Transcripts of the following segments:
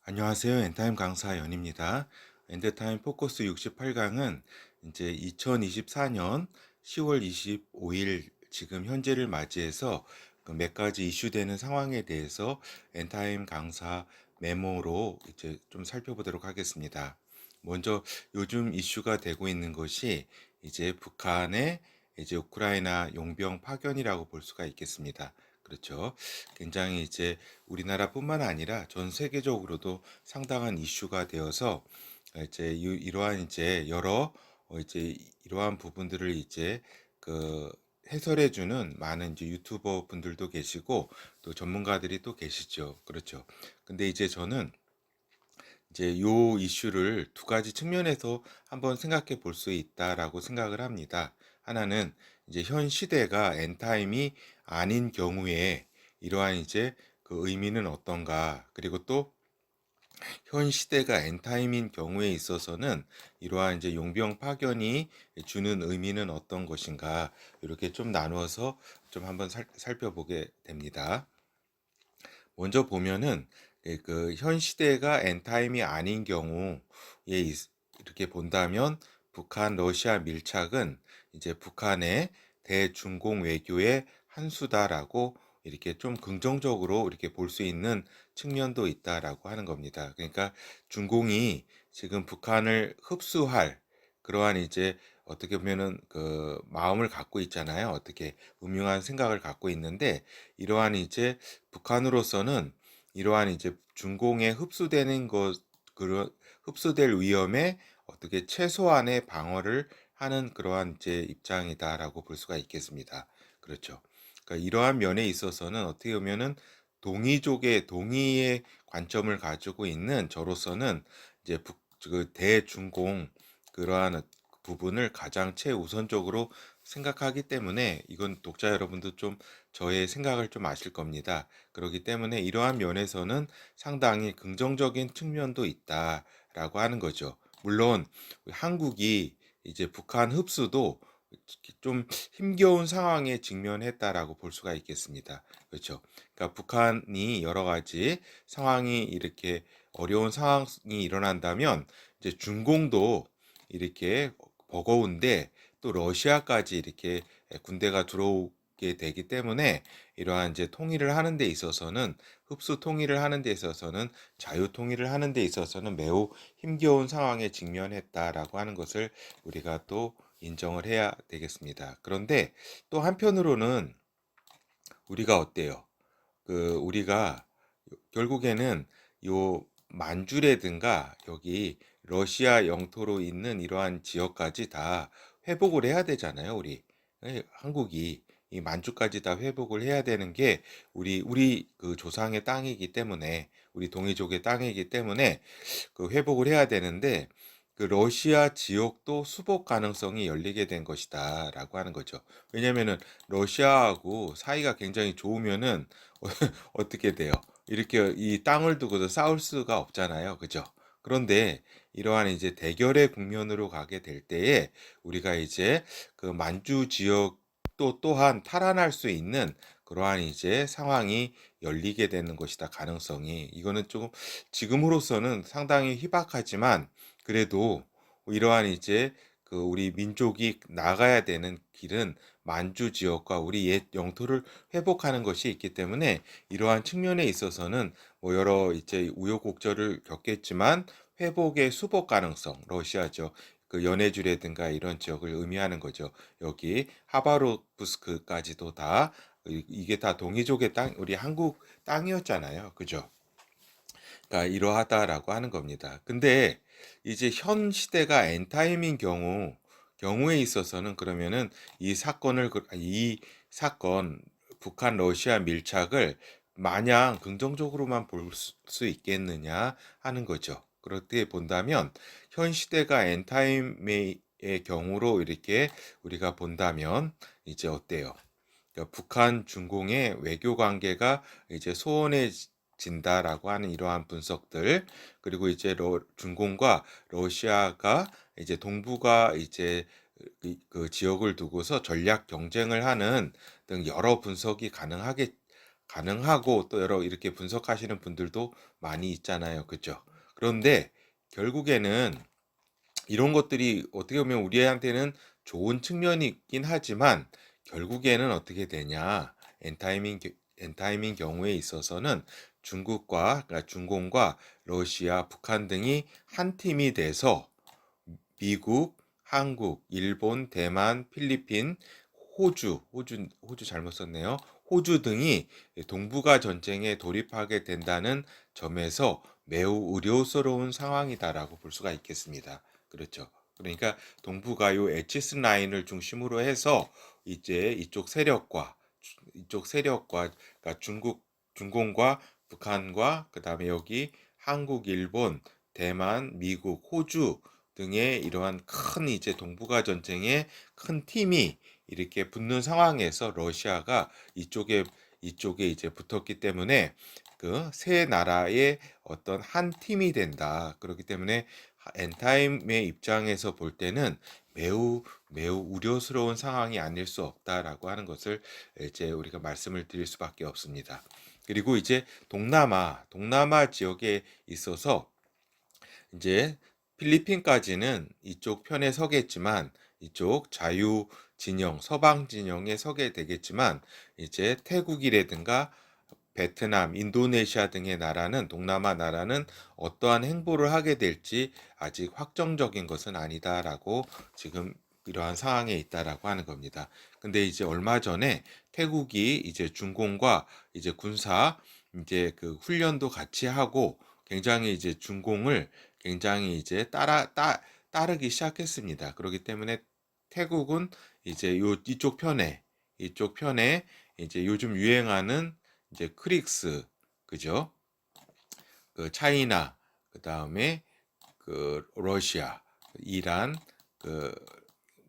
안녕하세요. 엔타임 강사 연입니다. 엔드타임 포커스 68강은 이제 2024년 10월 25일 지금 현재를 맞이해서 그 몇 가지 이슈되는 상황에 대해서 엔타임 강사 메모로 이제 좀 살펴보도록 하겠습니다. 먼저 요즘 이슈가 되고 있는 것이 이제 북한의 이제 우크라이나 용병 파견이라고 볼 수가 있겠습니다. 그렇죠. 굉장히 이제 우리나라뿐만 아니라 전 세계적으로도 상당한 이슈가 되어서 이제 이러한 이제 여러 이제 이러한 부분들을 이제 그 해설해주는 많은 이제 유튜버 분들도 계시고 또 전문가들이 또 계시죠. 그렇죠. 근데 이제 저는 이제 요 이슈를 두 가지 측면에서 한번 생각해 볼 수 있다라고 생각을 합니다. 하나는 이제 현 시대가 엔타임이 아닌 경우에 이러한 이제 그 의미는 어떤가? 그리고 또 현 시대가 엔타임인 경우에 있어서는 이러한 이제 용병 파견이 주는 의미는 어떤 것인가? 이렇게 좀 나누어서 좀 한번 살펴보게 됩니다. 먼저 보면은 그 현 시대가 엔타임이 아닌 경우에 이렇게 본다면 북한 러시아 밀착은 이제 북한의 대중공 외교의 한 수다라고 이렇게 좀 긍정적으로 이렇게 볼 수 있는 측면도 있다라고 하는 겁니다. 그러니까 중공이 지금 북한을 흡수할 그러한 이제 어떻게 보면은 그 마음을 갖고 있잖아요. 어떻게 음흉한 생각을 갖고 있는데 이러한 이제 북한으로서는 이러한 이제 중공에 흡수되는 것 그런 흡수될 위험에 어떻게 최소한의 방어를 하는 그러한 이제 입장이다라고 볼 수가 있겠습니다. 그렇죠. 그러니까 이러한 면에 있어서는 어떻게 보면은 동이족의 동의의 관점을 가지고 있는 저로서는 이제 그 대중공 그러한 부분을 가장 최우선적으로 생각하기 때문에 이건 독자 여러분도 좀 저의 생각을 좀 아실 겁니다. 그렇기 때문에 이러한 면에서는 상당히 긍정적인 측면도 있다라고 하는 거죠. 물론 한국이 이제 북한 흡수도 좀 힘겨운 상황에 직면했다라고 볼 수가 있겠습니다. 그렇죠. 그러니까 북한이 여러 가지 상황이 이렇게 어려운 상황이 일어난다면 이제 중공도 이렇게 버거운데 또 러시아까지 이렇게 군대가 들어오게 되기 때문에 이러한 이제 통일을 하는 데 있어서는 흡수 통일을 하는 데 있어서는 자유 통일을 하는 데 있어서는 매우 힘겨운 상황에 직면했다라고 하는 것을 우리가 또 인정을 해야 되겠습니다. 그런데 또 한편으로는 우리가 어때요? 그 우리가 결국에는 요 만주라든가 여기 러시아 영토로 있는 이러한 지역까지 다 회복을 해야 되잖아요, 우리. 한국이 이 만주까지 다 회복을 해야 되는 게 우리 그 조상의 땅이기 때문에 우리 동이족의 땅이기 때문에 그 회복을 해야 되는데 그 러시아 지역도 수복 가능성이 열리게 된 것이다라고 하는 거죠. 왜냐면은 러시아하고 사이가 굉장히 좋으면은 어떻게 돼요? 이렇게 이 땅을 두고도 싸울 수가 없잖아요. 그죠? 그런데 이러한 이제 대결의 국면으로 가게 될 때에 우리가 이제 그 만주 지역도 또한 탈환할 수 있는 그러한 이제 상황이 열리게 되는 것이다. 가능성이. 이거는 조금 지금으로서는 상당히 희박하지만 그래도 이러한 이제 그 우리 민족이 나가야 되는 길은 만주 지역과 우리 옛 영토를 회복하는 것이 있기 때문에 이러한 측면에 있어서는 뭐 여러 이제 우여곡절을 겪겠지만 회복의 수복 가능성, 러시아죠. 그 연해주라든가 이런 지역을 의미하는 거죠. 여기 하바롭스크까지도 다 이게 다 동이족의 땅, 우리 한국 땅이었잖아요. 그죠? 그러니까 이러하다라고 하는 겁니다. 근데 이제 현 시대가 엔타임인 경우에 있어서는 그러면은 이 사건 북한 러시아 밀착을 마냥 긍정적으로만 볼 수 있겠느냐 하는 거죠. 그렇게 본다면 현 시대가 엔타임의 경우로 이렇게 우리가 본다면 이제 어때요? 그러니까 북한 중공의 외교 관계가 이제 소원해진다라고 하는 이러한 분석들 그리고 이제 중공과 러시아가 이제 동북아 이제 그 지역을 두고서 전략 경쟁을 하는 등 여러 분석이 가능하고 또 여러 이렇게 분석하시는 분들도 많이 있잖아요. 그죠? 그런데 결국에는 이런 것들이 어떻게 보면 우리한테는 좋은 측면이 있긴 하지만 결국에는 어떻게 되냐? 엔타임인 경우에 있어서는 그러니까 중공과 러시아, 북한 등이 한 팀이 돼서 미국, 한국, 일본, 대만, 필리핀, 호주 잘못 썼네요. 호주 등이 동북아 전쟁에 돌입하게 된다는 점에서 매우 우려스러운 상황이다라고 볼 수가 있겠습니다. 그렇죠. 그러니까 동북아요 에치스 라인을 중심으로 해서 이제 이쪽 세력과 그러니까 중공과 북한과 그다음에 여기 한국, 일본, 대만, 미국, 호주 등의 이러한 큰 이제 동북아 전쟁의 큰 팀이 이렇게 붙는 상황에서 러시아가 이쪽에 이제 붙었기 때문에 그 세 나라의 어떤 한 팀이 된다. 그렇기 때문에 엔타임의 입장에서 볼 때는 매우 우려스러운 상황이 아닐 수 없다라고 하는 것을 이제 우리가 말씀을 드릴 수밖에 없습니다. 그리고 이제 동남아 지역에 있어서 이제 필리핀까지는 이쪽 편에 서겠지만 이쪽 자유 진영, 서방 진영에 서게 되겠지만 이제 태국이라든가 베트남, 인도네시아 등의 동남아 나라는 어떠한 행보를 하게 될지 아직 확정적인 것은 아니다라고 지금 이러한 상황에 있다라고 하는 겁니다. 근데 이제 얼마 전에 태국이 이제 중공과 이제 군사 이제 그 훈련도 같이 하고 굉장히 이제 중공을 굉장히 이제 따르기 시작했습니다. 그렇기 때문에 태국은 이제 이쪽 편에 이제 요즘 유행하는 이제 크릭스, 그죠? 그 차이나, 그 다음에 그 러시아, 이란, 그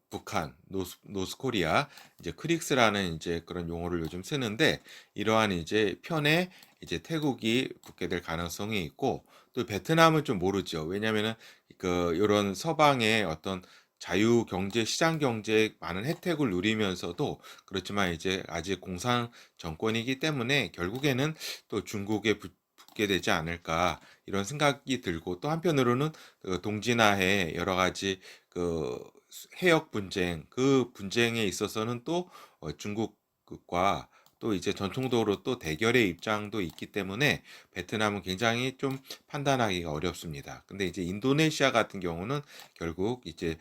북한, 노스코리아, 이제 크릭스라는 이제 그런 용어를 요즘 쓰는데 이러한 이제 편에 이제 태국이 붙게 될 가능성이 있고 또 베트남은 좀 모르죠. 왜냐면은 그 이런 서방의 어떤 자유 경제, 시장 경제에 많은 혜택을 누리면서도 그렇지만 이제 아직 공산 정권이기 때문에 결국에는 또 중국에 붙게 되지 않을까 이런 생각이 들고 또 한편으로는 그 동진아해 여러 가지 그 해역 분쟁, 그 분쟁에 있어서는 또 중국과 또 이제 전통적으로 또 대결의 입장도 있기 때문에 베트남은 굉장히 좀 판단하기가 어렵습니다. 근데 이제 인도네시아 같은 경우는 결국 이제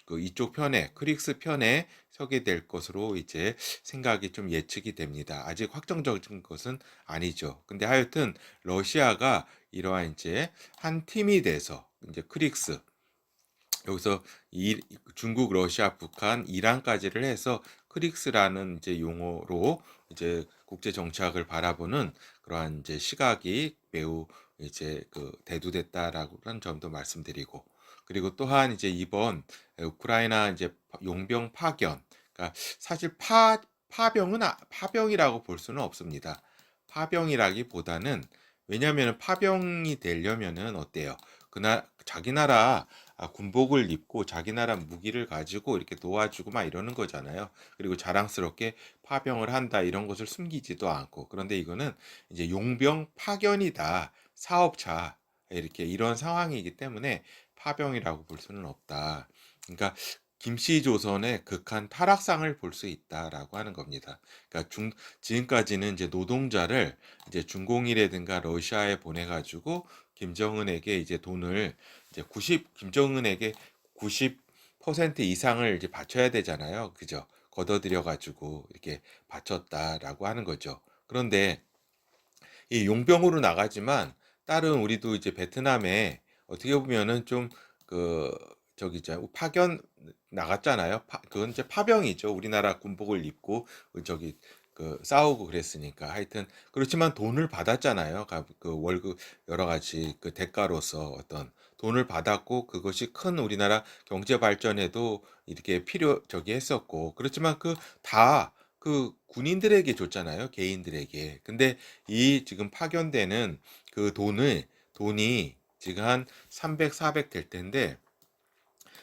그 이쪽 편에 크릭스 편에 서게 될 것으로 이제 생각이 좀 예측이 됩니다. 아직 확정적인 것은 아니죠. 근데 하여튼 러시아가 이러한 이제 한 팀이 돼서 이제 크릭스 여기서 중국, 러시아, 북한, 이란까지를 해서 크릭스라는 이제 용어로 이제 국제 정착을 바라보는 그러한 이제 시각이 매우 이제 그 대두됐다라고 하는 점도 말씀드리고 그리고 또한 이제 이번 우크라이나 이제 용병 파견 그러니까 사실 파병이라고 볼 수는 없습니다. 파병이라기보다는 왜냐하면 파병이 되려면은 어때요? 자기 나라 군복을 입고 자기 나라 무기를 가지고 이렇게 도와주고 막 이러는 거잖아요. 그리고 자랑스럽게 파병을 한다 이런 것을 숨기지도 않고. 그런데 이거는 이제 용병 파견이다. 사업차. 이렇게 이런 상황이기 때문에 파병이라고 볼 수는 없다. 그러니까 김씨조선의 극한 타락상을 볼 수 있다라고 하는 겁니다. 그러니까 지금까지는 이제 노동자를 이제 중공이라든가 러시아에 보내가지고 김정은에게 이제 돈을 이제 김정은에게 90% 이상을 이제 바쳐야 되잖아요. 그죠? 걷어들여 가지고 이렇게 바쳤다라고 하는 거죠. 그런데 이 용병으로 나가지만 다른 우리도 이제 베트남에 어떻게 보면은 좀 그 저기 있잖아요. 파견 나갔잖아요. 그건 이제 파병이죠. 우리나라 군복을 입고 저기 그 싸우고 그랬으니까. 하여튼 그렇지만 돈을 받았잖아요. 그 월급 여러 가지 그 대가로서 어떤 돈을 받았고 그것이 큰 우리나라 경제 발전에도 이렇게 저기 했었고 그렇지만 그 군인들에게 줬잖아요. 개인들에게. 근데 이 지금 파견되는 그 돈이 지금 한 300, 400 될 텐데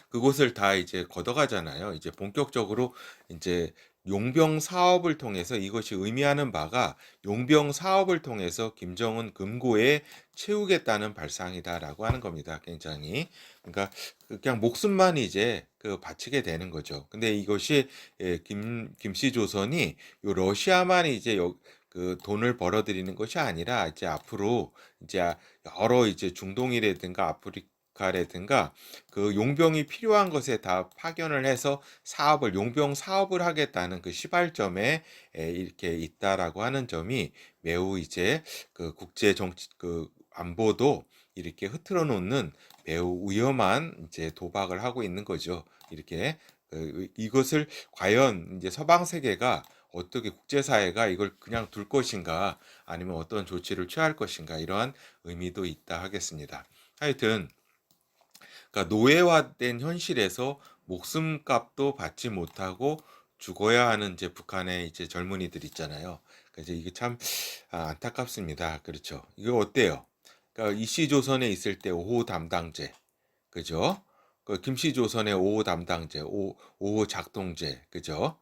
그곳을 다 이제 걷어가잖아요. 이제 본격적으로 이제 용병 사업을 통해서 이것이 의미하는 바가 용병 사업을 통해서 김정은 금고에 채우겠다는 발상이다라고 하는 겁니다. 굉장히. 그러니까 그냥 목숨만 이제 바치게 되는 거죠. 근데 이것이 김씨 조선이 요 러시아만 이제 돈을 벌어들이는 것이 아니라 이제 앞으로 이제 여러 이제 중동이라든가 아프리카라든가 그 용병이 필요한 것에 다 파견을 해서 용병 사업을 하겠다는 그 시발점에 이렇게 있다라고 하는 점이 매우 이제 그 국제 정치 안보도 이렇게 흐트러 놓는 매우 위험한 이제 도박을 하고 있는 거죠. 이렇게 이것을 과연 이제 서방 세계가 어떻게 국제사회가 이걸 그냥 둘 것인가 아니면 어떤 조치를 취할 것인가 이러한 의미도 있다 하겠습니다. 하여튼 그러니까 노예화된 현실에서 목숨값도 받지 못하고 죽어야 하는 이제 북한의 이제 젊은이들 있잖아요. 그래서 이게 참 안타깝습니다. 그렇죠. 이거 어때요? 그러니까 이씨조선에 있을 때 5호 담당제, 그죠? 그 김씨조선의 5호 담당제, 5호 작동제, 그죠?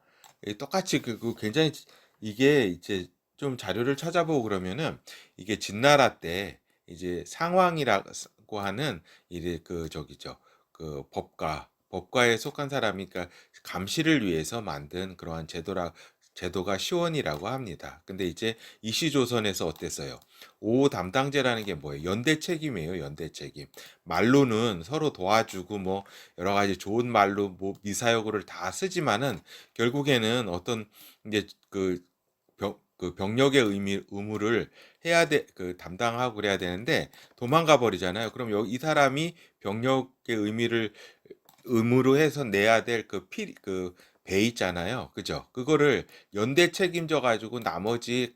똑같이 굉장히 이게 이제 좀 자료를 찾아보고 그러면은 이게 진나라 때 이제 상황이라고 하는 이제 저기죠. 법과에 속한 사람이 그러니까 감시를 위해서 만든 그러한 제도가 시원이라고 합니다. 근데 이제 이시조선에서 어땠어요? 오 담당제라는 게 뭐예요? 연대 책임이에요, 연대 책임. 말로는 서로 도와주고 뭐 여러 가지 좋은 말로 뭐 미사여구를 다 쓰지만은 결국에는 어떤 이제 병력의 의무를 해야 담당하고 그래야 되는데 도망가 버리잖아요. 그럼 이 사람이 병력의 의무로 해서 내야 될 배 있잖아요. 그죠? 그거를 연대 책임져 가지고 나머지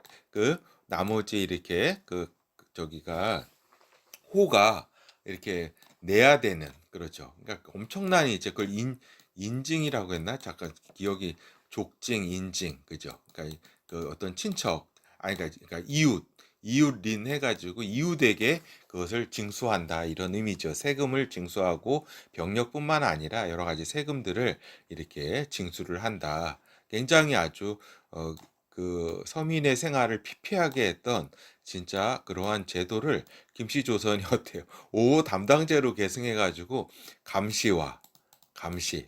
이렇게 저기가 호가 이렇게 내야 되는 그렇죠. 그러니까 엄청난 이제 그걸 인증이라고 했나? 잠깐 기억이 족증, 인증, 그죠? 그러니까 그 어떤 친척, 아니 그러니까 이웃린 해가지고 이웃에게 그것을 징수한다 이런 의미죠. 세금을 징수하고 병력뿐만 아니라 여러 가지 세금들을 이렇게 징수를 한다. 굉장히 아주 서민의 생활을 피폐하게 했던 진짜 그러한 제도를 김씨조선이 어때요? 5호 담당제로 계승해가지고 감시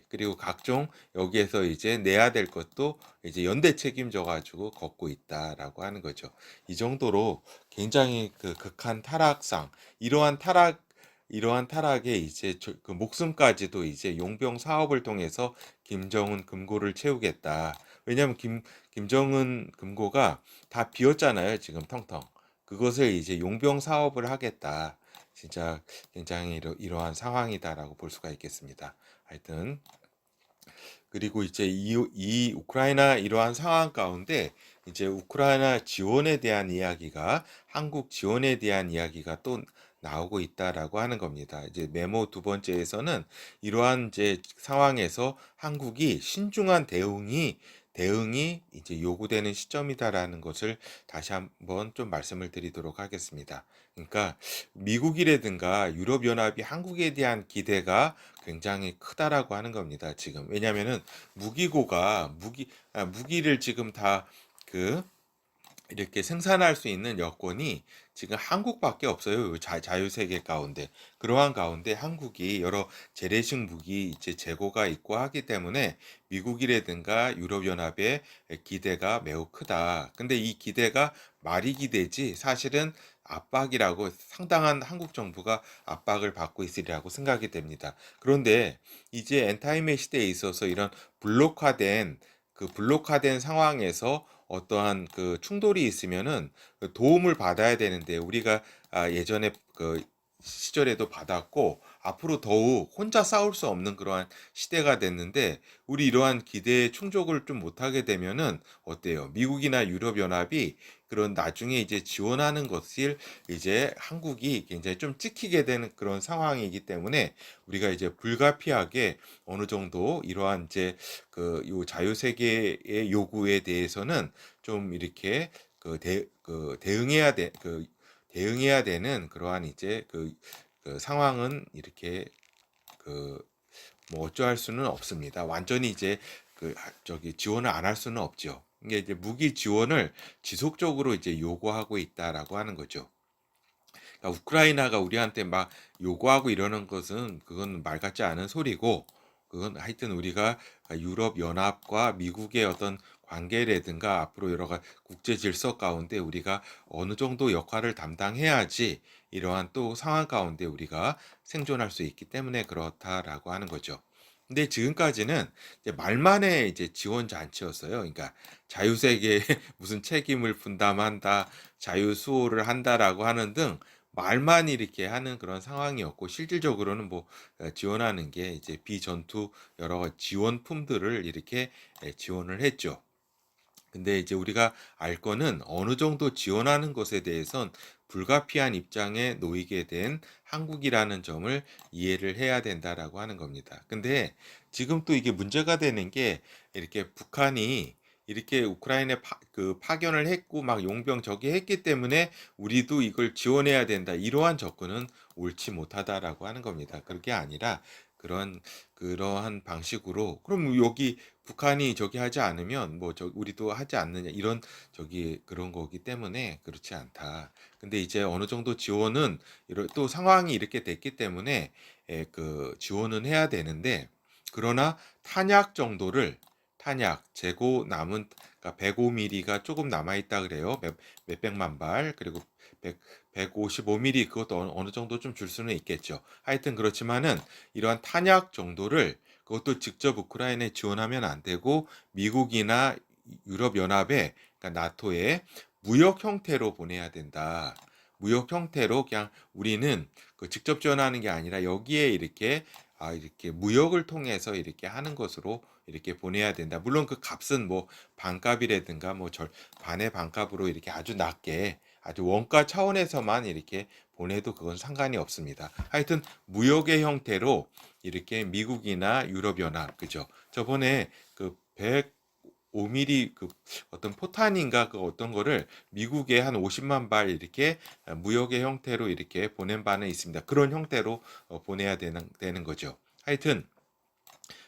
그리고 각종 여기에서 이제 내야 될 것도 이제 연대 책임져 가지고 걷고 있다라고 하는 거죠. 이 정도로 굉장히 극한 타락상 이러한 타락에 이제 그 목숨까지도 이제 용병 사업을 통해서 김정은 금고를 채우겠다. 왜냐하면 김정은 금고가 다 비었잖아요. 지금 텅텅. 그것을 이제 용병 사업을 하겠다. 진짜 굉장히 이러한 상황이다라고 볼 수가 있겠습니다. 하여튼 그리고 이제 이 우크라이나 이러한 상황 가운데 이제 우크라이나 지원에 대한 이야기가 한국 지원에 대한 이야기가 또 나오고 있다라고 하는 겁니다. 이제 메모 두 번째에서는 이러한 이제 상황에서 한국이 신중한 대응이 이제 요구되는 시점이다라는 것을 다시 한번 좀 말씀을 드리도록 하겠습니다. 그러니까 미국이라든가 유럽연합이 한국에 대한 기대가 굉장히 크다라고 하는 겁니다. 지금 왜냐하면은 무기를 지금 다 그 이렇게 생산할 수 있는 여건이 지금 한국밖에 없어요. 자유세계 가운데. 그러한 가운데 한국이 여러 재래식 무기 이제 재고가 있고 하기 때문에 미국이라든가 유럽연합의 기대가 매우 크다. 근데 이 기대가 말이 기대지 사실은 상당한 한국 정부가 압박을 받고 있으리라고 생각이 됩니다. 그런데 이제 엔타임의 시대에 있어서 이런 블록화된 상황에서 어떠한 충돌이 있으면은 도움을 받아야 되는데 우리가 예전에 시절에도 받았고 앞으로 더욱 혼자 싸울 수 없는 그러한 시대가 됐는데 우리 이러한 기대에 충족을 좀 못하게 되면은 어때요? 미국이나 유럽연합이 그런 나중에 이제 지원하는 것을 이제 한국이 굉장히 좀 찍히게 되는 그런 상황이기 때문에 우리가 이제 불가피하게 어느 정도 이러한 이제 요 자유세계의 요구에 대해서는 좀 이렇게 대응해야 되는 그러한 이제 상황은 이렇게 뭐 어쩌할 수는 없습니다. 완전히 이제 저기 지원을 안 할 수는 없죠. 이게 이제 무기 지원을 지속적으로 이제 요구하고 있다라고 하는 거죠. 그러니까 우크라이나가 우리한테 막 요구하고 이러는 것은 그건 말 같지 않은 소리고, 그건 하여튼 우리가 유럽 연합과 미국의 어떤 관계라든가 앞으로 여러 가지 국제 질서 가운데 우리가 어느 정도 역할을 담당해야지 이러한 또 상황 가운데 우리가 생존할 수 있기 때문에 그렇다라고 하는 거죠. 근데 지금까지는 이제 말만의 이제 지원 잔치였어요. 그러니까 자유세계에 무슨 책임을 분담한다, 자유수호를 한다라고 하는 등 말만 이렇게 하는 그런 상황이었고, 실질적으로는 뭐 지원하는 게 이제 비전투 여러 가지 지원품들을 이렇게 지원을 했죠. 근데 이제 우리가 알 거는 어느 정도 지원하는 것에 대해선 불가피한 입장에 놓이게 된 한국이라는 점을 이해를 해야 된다라고 하는 겁니다. 근데 지금 또 이게 문제가 되는 게, 이렇게 북한이 이렇게 우크라이나에 파견을 했고 막 용병 저기 했기 때문에 우리도 이걸 지원해야 된다, 이러한 접근은 옳지 못하다라고 하는 겁니다. 그게 아니라 그런 그러한 방식으로 그럼 여기 북한이 저기 하지 않으면 뭐 우리도 하지 않느냐, 이런 저기 그런 거기 때문에 그렇지 않다. 근데 이제 어느 정도 지원은 또 상황이 이렇게 됐기 때문에 지원은 해야 되는데, 그러나 탄약 정도를, 탄약 재고 남은, 그러니까 105mm가 조금 남아 있다 그래요. 몇백만 발. 그리고 100, 155mm, 그것도 어느 정도 좀 줄 수는 있겠죠. 하여튼 그렇지만은 이러한 탄약 정도를, 그것도 직접 우크라이나에 지원하면 안 되고 미국이나 유럽연합에, 그러니까 나토에 무역 형태로 보내야 된다. 무역 형태로, 그냥 우리는 직접 지원하는 게 아니라 여기에 이렇게 이렇게 무역을 통해서 이렇게 하는 것으로 이렇게 보내야 된다. 물론 그 값은 뭐 반값이라든가 뭐 반의 반값으로 이렇게 아주 낮게, 아주 원가 차원에서만 이렇게 보내도 그건 상관이 없습니다. 하여튼 무역의 형태로 이렇게 미국이나 유럽연합, 그죠? 저번에 그 105mm 어떤 포탄인가 그 어떤 거를 미국에 한 50만 발 이렇게 무역의 형태로 이렇게 보낸 바는 있습니다. 그런 형태로 보내야 되는 거죠. 하여튼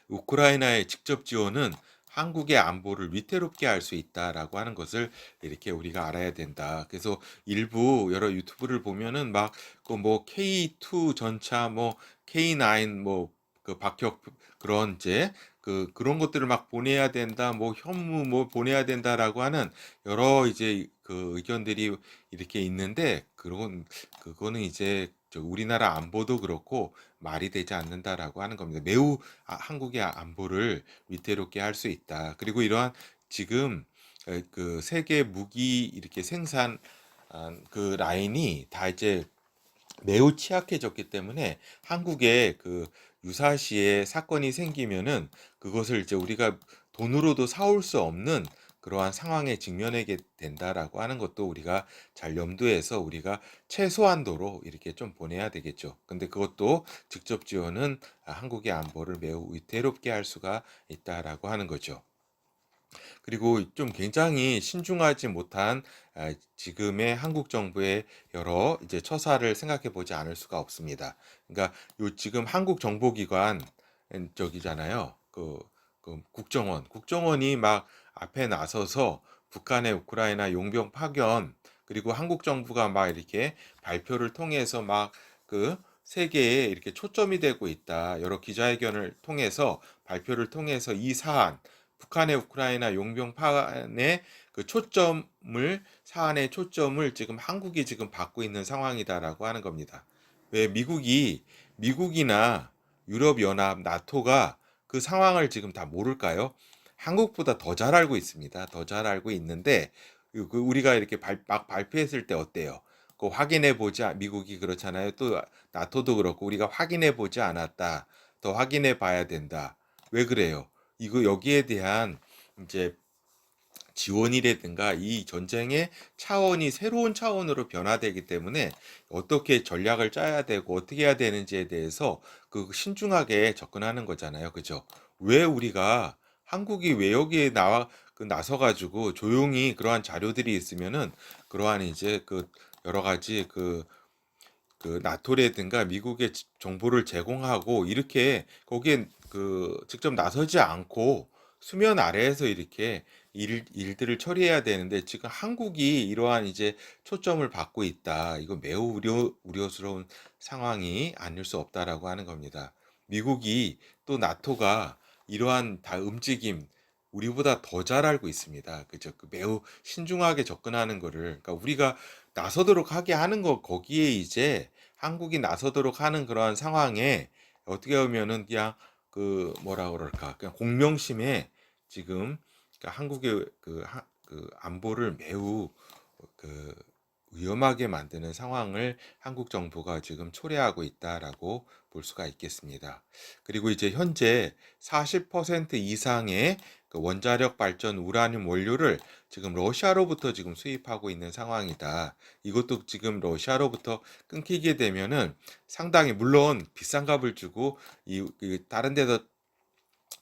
우크라이나의 직접 지원은 한국의 안보를 위태롭게 할 수 있다라고 하는 것을 이렇게 우리가 알아야 된다. 그래서 일부 여러 유튜브를 보면은 막 그 뭐 K2 전차, 뭐 K9, 뭐 박혁, 그런 이제 그런 것들을 막 보내야 된다, 뭐 현무 뭐 보내야 된다라고 하는 여러 이제 그 의견들이 이렇게 있는데, 그거는 이제 우리나라 안보도 그렇고 말이 되지 않는다라고 하는 겁니다. 매우 한국의 안보를 위태롭게 할 수 있다. 그리고 이러한 지금 그 세계 무기 이렇게 생산 그 라인이 다 이제 매우 취약해졌기 때문에 한국에 유사시에 사건이 생기면은 그것을 이제 우리가 돈으로도 사올 수 없는 그러한 상황에 직면하게 된다라고 하는 것도 우리가 잘 염두해서 우리가 최소한도로 이렇게 좀 보내야 되겠죠. 근데 그것도 직접 지원은 한국의 안보를 매우 위태롭게 할 수가 있다라고 하는 거죠. 그리고 좀 굉장히 신중하지 못한 지금의 한국 정부의 여러 이제 처사를 생각해 보지 않을 수가 없습니다. 그러니까 지금 한국 정보기관 저기잖아요. 국정원이 막 앞에 나서서 북한의 우크라이나 용병 파견, 그리고 한국 정부가 막 이렇게 발표를 통해서 막 세계에 이렇게 초점이 되고 있다. 여러 기자회견을 통해서 발표를 통해서 이 사안, 북한의 우크라이나 용병 파안의 사안의 초점을 지금 한국이 지금 받고 있는 상황이다라고 하는 겁니다. 왜 미국이나 유럽연합, 나토가 그 상황을 지금 다 모를까요? 한국보다 더 잘 알고 있습니다. 더 잘 알고 있는데 우리가 이렇게 막 발표했을 때 어때요? 확인해 보지, 미국이 그렇잖아요. 또 나토도 그렇고 우리가 확인해 보지 않았다. 더 확인해 봐야 된다. 왜 그래요? 이거 여기에 대한 이제 지원이라든가 이 전쟁의 차원이 새로운 차원으로 변화되기 때문에 어떻게 전략을 짜야 되고 어떻게 해야 되는지에 대해서 신중하게 접근하는 거잖아요. 그죠? 왜 우리가 한국이 왜 여기에 나서 가지고 조용히 그러한 자료들이 있으면은 그러한 이제 여러 가지 나토라든가 미국의 정보를 제공하고 이렇게 거기에 직접 나서지 않고 수면 아래에서 이렇게 일들을 처리해야 되는데 지금 한국이 이러한 이제 초점을 받고 있다. 이거 매우 우려스러운 상황이 아닐 수 없다라고 하는 겁니다. 미국이 또 나토가 이러한 다 움직임 우리보다 더 잘 알고 있습니다. 그죠? 그 매우 신중하게 접근하는 거를 그러니까 우리가 나서도록 하게 하는 거 거기에 이제 한국이 나서도록 하는 그러한 상황에 어떻게 보면은 그냥 그 뭐라 그럴까 그냥 공명심에 지금 그러니까 한국의 그 안보를 매우 그 위험하게 만드는 상황을 한국 정부가 지금 초래하고 있다라고 볼 수가 있겠습니다. 그리고 이제 현재 40% 이상의 그 원자력 발전 우라늄 원료를 지금 러시아로부터 지금 수입하고 있는 상황이다. 이것도 지금 러시아로부터 끊기게 되면은 상당히 물론 비싼 값을 주고 다른 데서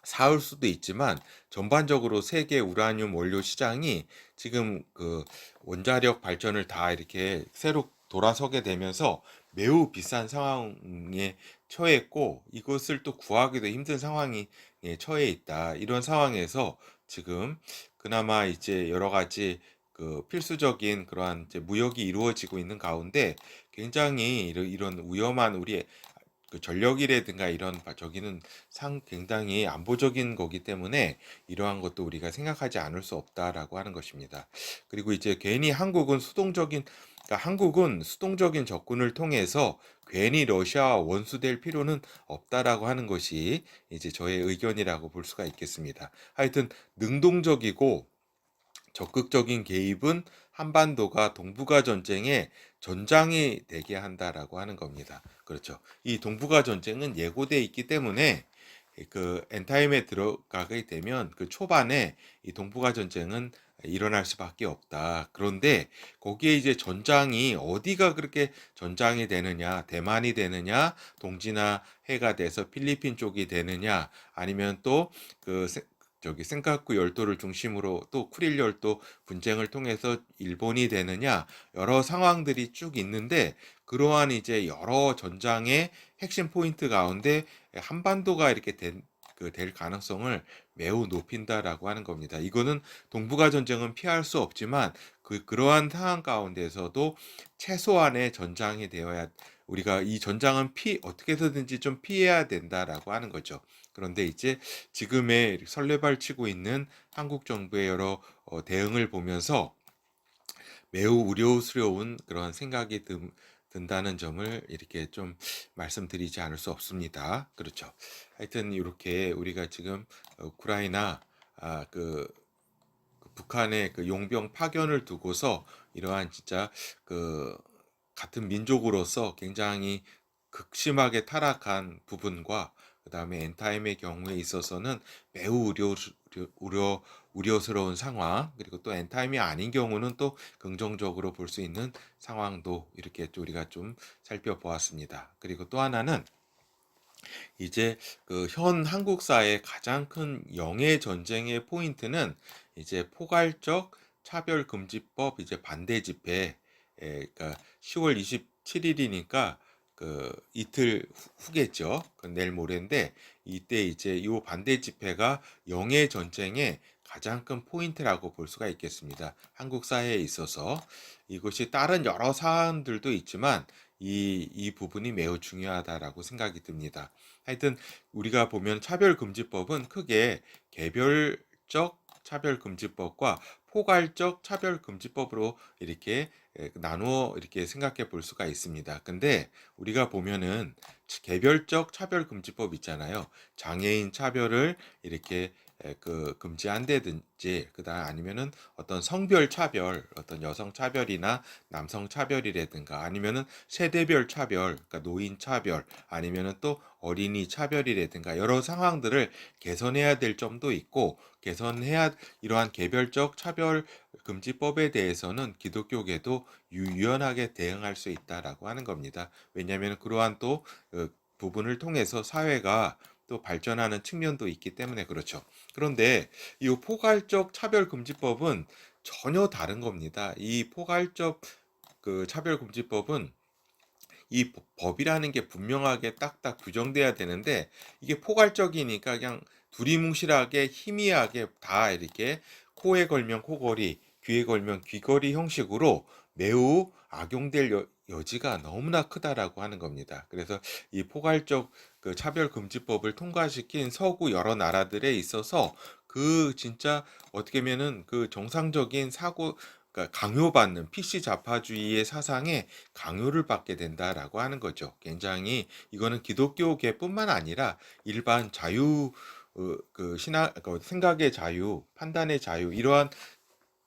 사올 수도 있지만 전반적으로 세계 우라늄 원료 시장이 지금 그 원자력 발전을 다 이렇게 새로 돌아서게 되면서 매우 비싼 상황에 처했고 이것을 또 구하기도 힘든 상황이 처해 있다. 이런 상황에서 지금 그나마 이제 여러 가지 그 필수적인 그러한 이제 무역이 이루어지고 있는 가운데 굉장히 이런 위험한 우리 그 전력이라든가 이런 저기는 굉장히 안보적인 거기 때문에 이러한 것도 우리가 생각하지 않을 수 없다라고 하는 것입니다. 그리고 이제 괜히 그러니까 한국은 수동적인 접근을 통해서 괜히 러시아와 원수될 필요는 없다라고 하는 것이 이제 저의 의견이라고 볼 수가 있겠습니다. 하여튼 능동적이고 적극적인 개입은 한반도가 동북아 전쟁의 전장이 되게 한다라고 하는 겁니다. 그렇죠. 이 동북아 전쟁은 예고돼 있기 때문에 그 엔타임에 들어가게 되면 그 초반에 이 동북아 전쟁은 일어날 수밖에 없다. 그런데 거기에 이제 전장이 어디가 그렇게 전장이 되느냐, 대만이 되느냐, 동진아해가 돼서 필리핀 쪽이 되느냐, 아니면 또그 저기 센카쿠 열도를 중심으로 또 쿠릴 열도 분쟁을 통해서 일본이 되느냐 여러 상황들이 쭉 있는데 그러한 이제 여러 전장의 핵심 포인트 가운데 한반도가 이렇게 될 가능성을 매우 높인다라고 하는 겁니다. 이거는 동북아 전쟁은 피할 수 없지만 그러한 상황 가운데서도 최소한의 전장이 되어야 우리가 이 전장은 어떻게 해서든지 좀 피해야 된다라고 하는 거죠. 그런데 이제 지금의 설레발치고 있는 한국 정부의 여러 대응을 보면서 매우 우려스러운 그런 생각이 든다는 점을 이렇게 좀 말씀드리지 않을 수 없습니다. 그렇죠. 하여튼 이렇게 우리가 지금 우크라이나 그 북한의 그 용병 파견을 두고서 이러한 진짜 그 같은 민족으로서 굉장히 극심하게 타락한 부분과 그다음에 엔타임의 경우에 있어서는 매우 우려, 우려스러운 상황 그리고 또 엔타임이 아닌 경우는 또 긍정적으로 볼 수 있는 상황도 이렇게 또 우리가 좀 살펴보았습니다. 그리고 또 하나는 이제 그 현 한국사의 가장 큰 영해 전쟁의 포인트는 이제 포괄적 차별금지법 이제 반대 집회, 그러니까 10월 27일이니까 그 이틀 후겠죠. 그 내일 모레인데 이때 이제 이 반대 집회가 영해 전쟁의 가장 큰 포인트라고 볼 수가 있겠습니다. 한국 사회에 있어서 이것이 다른 여러 사안들도 있지만 이 부분이 매우 중요하다라고 생각이 듭니다. 하여튼 우리가 보면 차별금지법은 크게 개별적 차별금지법과 포괄적 차별금지법으로 이렇게 나누어 이렇게 생각해 볼 수가 있습니다. 근데 우리가 보면은 개별적 차별금지법 있잖아요. 장애인 차별을 이렇게 그 금지한다든지 그다음 아니면은 어떤 성별 차별, 어떤 여성 차별이나 남성 차별이라든가 아니면은 세대별 차별, 그러니까 노인 차별 아니면은 또 어린이 차별이라든가 여러 상황들을 개선해야 될 점도 있고 개선해야 이러한 개별적 차별 금지법에 대해서는 기독교계도 유연하게 대응할 수 있다라고 하는 겁니다. 왜냐하면 그러한 또 부분을 통해서 사회가 또 발전하는 측면도 있기 때문에 그렇죠. 그런데 이 포괄적 차별금지법은 전혀 다른 겁니다. 이 포괄적 그 차별금지법은 이 법이라는 게 분명하게 딱딱 규정돼야 되는데 이게 포괄적이니까 그냥 두리뭉실하게 희미하게 다 이렇게 코에 걸면 코걸이, 귀에 걸면 귀걸이 형식으로 매우 악용될 여지가 너무나 크다라고 하는 겁니다. 그래서 이 포괄적 그 차별금지법을 통과시킨 서구 여러 나라들에 있어서 그 진짜 어떻게 보면은 그 정상적인 사고, 그러니까 강요받는 PC 좌파주의의 사상에 강요를 받게 된다라고 하는 거죠. 굉장히 이거는 기독교계뿐만 아니라 일반 자유, 그 신학, 그 생각의 자유, 판단의 자유, 이러한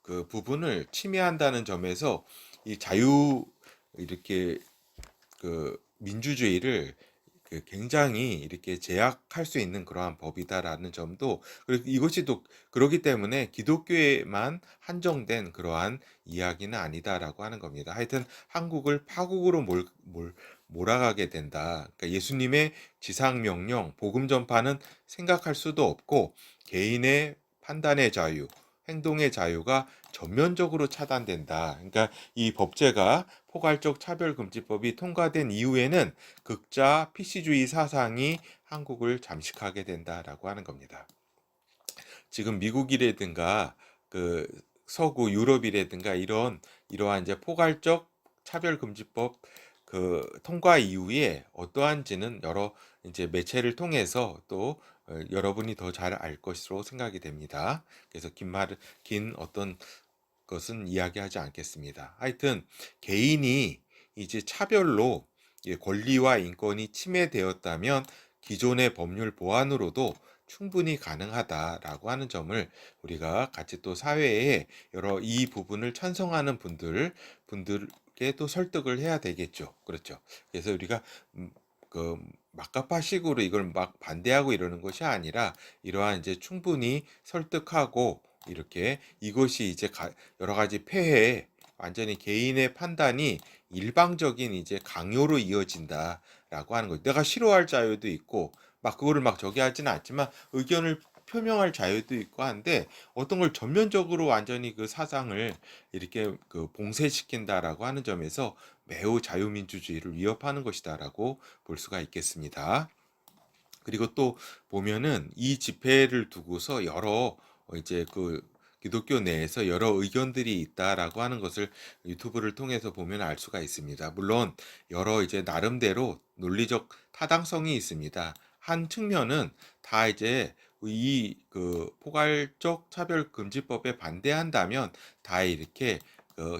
그 부분을 침해한다는 점에서 이 자유, 이렇게 그 민주주의를 그 굉장히 이렇게 제약할 수 있는 그러한 법이다라는 점도, 그리고 이것이 또 그렇기 때문에 기독교에만 한정된 그러한 이야기는 아니다라고 하는 겁니다. 하여튼 한국을 파국으로 몰아가게 된다. 그러니까 예수님의 지상 명령, 복음 전파는 생각할 수도 없고 개인의 판단의 자유, 행동의 자유가 전면적으로 차단된다. 그러니까 이 법제가 포괄적 차별금지법이 통과된 이후에는 극자 PC주의 사상이 한국을 잠식하게 된다라고 하는 겁니다. 지금 미국이라든가 그 서구 유럽이라든가 이러한 이제 포괄적 차별금지법 그 통과 이후에 어떠한지는 여러 이제 매체를 통해서 또 여러분이 더 잘 알 것으로 생각이 됩니다. 그래서 긴 어떤 것은 이야기하지 않겠습니다. 하여튼 개인이 이제 차별로 권리와 인권이 침해되었다면 기존의 법률 보완으로도 충분히 가능하다라고 하는 점을 우리가 같이 또 사회에 여러 이 부분을 찬성하는 분들께 또 설득을 해야 되겠죠. 그렇죠. 그래서 우리가 그 막가파식으로 이걸 막 반대하고 이러는 것이 아니라 이러한 이제 충분히 설득하고 이렇게 이것이 이제 여러 가지 폐해에 완전히 개인의 판단이 일방적인 이제 강요로 이어진다라고 하는 거죠. 내가 싫어할 자유도 있고 막 그거를 막 저기 하지는 않지만 의견을 표명할 자유도 있고 한데 어떤 걸 전면적으로 완전히 그 사상을 이렇게 그 봉쇄시킨다라고 하는 점에서 매우 자유민주주의를 위협하는 것이다라고 볼 수가 있겠습니다. 그리고 또 보면은 이 집회를 두고서 여러 이제 그 기독교 내에서 여러 의견들이 있다라고 하는 것을 유튜브를 통해서 보면 알 수가 있습니다. 물론 여러 이제 나름대로 논리적 타당성이 있습니다. 한 측면은 다 이제 이 그 포괄적 차별금지법에 반대한다면 다 이렇게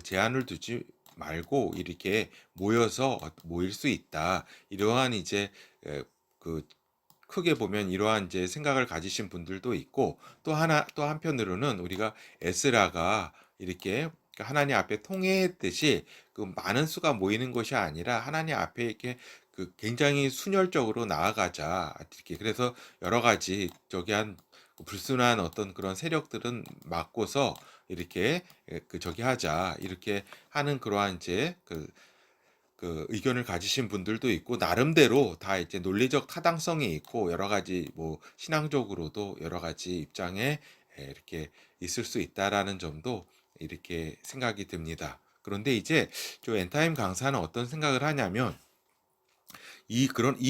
제한을 두지 말고 이렇게 모여서 모일 수 있다. 이러한 이제 그 크게 보면 이러한 이제 생각을 가지신 분들도 있고 또 한편으로는 우리가 에스라가 이렇게 하나님 앞에 통회했듯이 그 많은 수가 모이는 것이 아니라 하나님 앞에 이렇게 그 굉장히 순혈적으로 나아가자 이렇게, 그래서 여러 가지 저기 한 불순한 어떤 그런 세력들은 막고서 이렇게 그 저기 하자 이렇게 하는 그러한 이제 그 의견을 가지신 분들도 있고 나름대로 다 이제 논리적 타당성이 있고 여러 가지 뭐 신앙적으로도 여러 가지 입장에 이렇게 있을 수 있다라는 점도 이렇게 생각이 듭니다. 그런데 이제 저 엔타임 강사는 어떤 생각을 하냐면 이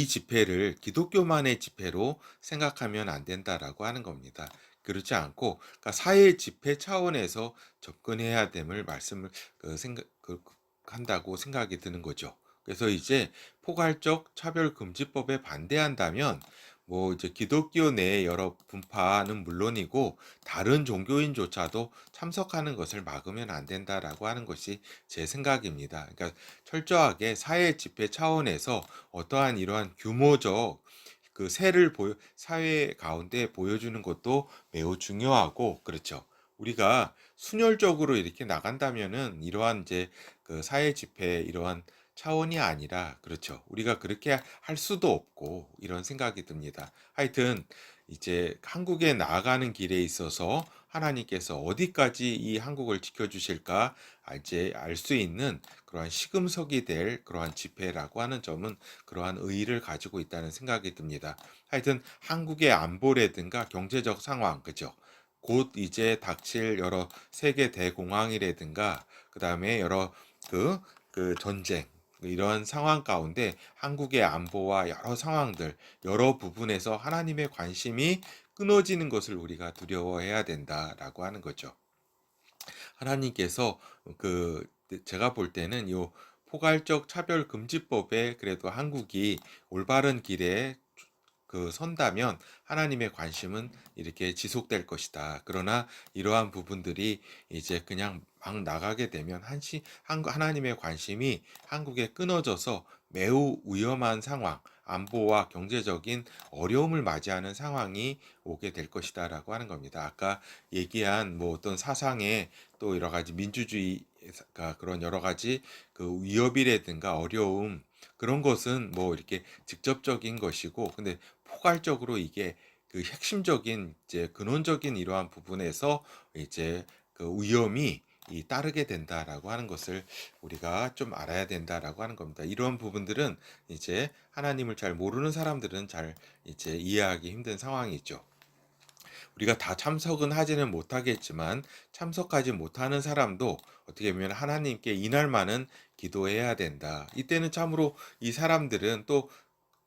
집회를 기독교만의 집회로 생각하면 안 된다라고 하는 겁니다. 그렇지 않고 그러니까 사회 집회 차원에서 접근해야 됨을 말씀을 한다고 생각이 드는 거죠. 그래서 이제 포괄적 차별금지법에 반대한다면 뭐 이제 기독교 내의 여러 분파는 물론이고 다른 종교인조차도 참석하는 것을 막으면 안 된다라고 하는 것이 제 생각입니다. 그러니까 철저하게 사회 집회 차원에서 어떠한 이러한 규모적 그 사회 가운데 보여주는 것도 매우 중요하고 그렇죠. 우리가 순혈적으로 이렇게 나간다면은 이러한 이제 그 사회 집회 이러한 차원이 아니라 그렇죠. 우리가 그렇게 할 수도 없고 이런 생각이 듭니다. 하여튼 이제 한국에 나아가는 길에 있어서 하나님께서 어디까지 이 한국을 지켜주실까 이제 알 수 있는 그러한 시금석이 될 그러한 집회라고 하는 점은 그러한 의의를 가지고 있다는 생각이 듭니다. 하여튼 한국의 안보라든가 경제적 상황, 그죠? 곧 이제 닥칠 여러 세계 대공황이라든가 그 다음에 여러 그 전쟁 이런 상황 가운데 한국의 안보와 여러 상황들, 여러 부분에서 하나님의 관심이 끊어지는 것을 우리가 두려워해야 된다라고 하는 거죠. 하나님께서 그 제가 볼 때는 요 포괄적 차별금지법에 그래도 한국이 올바른 길에 선다면 하나님의 관심은 이렇게 지속될 것이다. 그러나 이러한 부분들이 이제 그냥 막 나가게 되면 하나님의 관심이 한국에 끊어져서 매우 위험한 상황, 안보와 경제적인 어려움을 맞이하는 상황이 오게 될 것이다라고 하는 겁니다. 아까 얘기한 뭐 어떤 사상의 또 여러 가지 민주주의가 그런 여러 가지 그 위협이라든가 어려움 그런 것은 뭐 이렇게 직접적인 것이고 근데 포괄적으로 이게 그 핵심적인 이제 근원적인 이러한 부분에서 이제 그 위험이 따르게 된다라고 하는 것을 우리가 좀 알아야 된다라고 하는 겁니다. 이러한 부분들은 이제 하나님을 잘 모르는 사람들은 잘 이제 이해하기 힘든 상황이죠. 우리가 다 참석은 하지는 못하겠지만 참석하지 못하는 사람도 어떻게 보면 하나님께 이날만은 기도해야 된다. 이때는 참으로 이 사람들은 또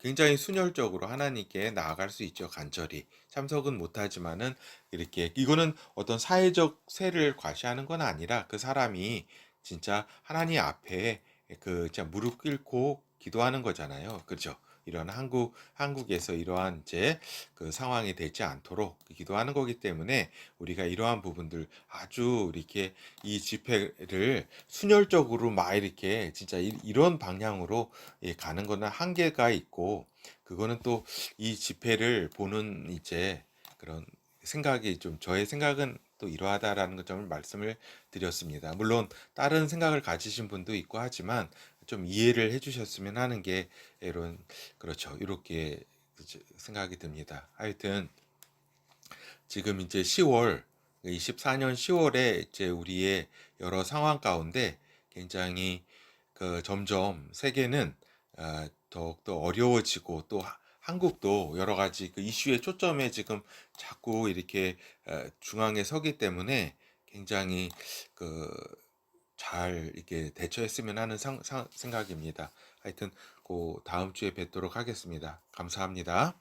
굉장히 순혈적으로 하나님께 나아갈 수 있죠. 간절히 참석은 못하지만은 이렇게 이거는 어떤 사회적 세를 과시하는 건 아니라 그 사람이 진짜 하나님 앞에 진짜 무릎 꿇고 기도하는 거잖아요. 그렇죠? 이런 한국에서 이러한 이제 그 상황이 되지 않도록 기도하는 거기 때문에 우리가 이러한 부분들 아주 이렇게 이 집회를 순혈적으로 막 이렇게 진짜 이런 방향으로 가는 거는 한계가 있고 그거는 또 이 집회를 보는 이제 그런 생각이 좀 저의 생각은 또 이러하다라는 점을 말씀을 드렸습니다. 물론 다른 생각을 가지신 분도 있고 하지만 좀 이해를 해주셨으면 하는 게 이런 그렇죠. 이렇게 생각이 듭니다. 하여튼 지금 이제 10월 24년 10월에 이제 우리의 여러 상황 가운데 굉장히 그 점점 세계는 더욱더 어려워지고 또 한국도 여러 가지 그 이슈의 초점에 지금 자꾸 이렇게 중앙에 서기 때문에 굉장히 그 잘 이렇게 대처했으면 하는 생각입니다. 하여튼 그 다음 주에 뵙도록 하겠습니다. 감사합니다.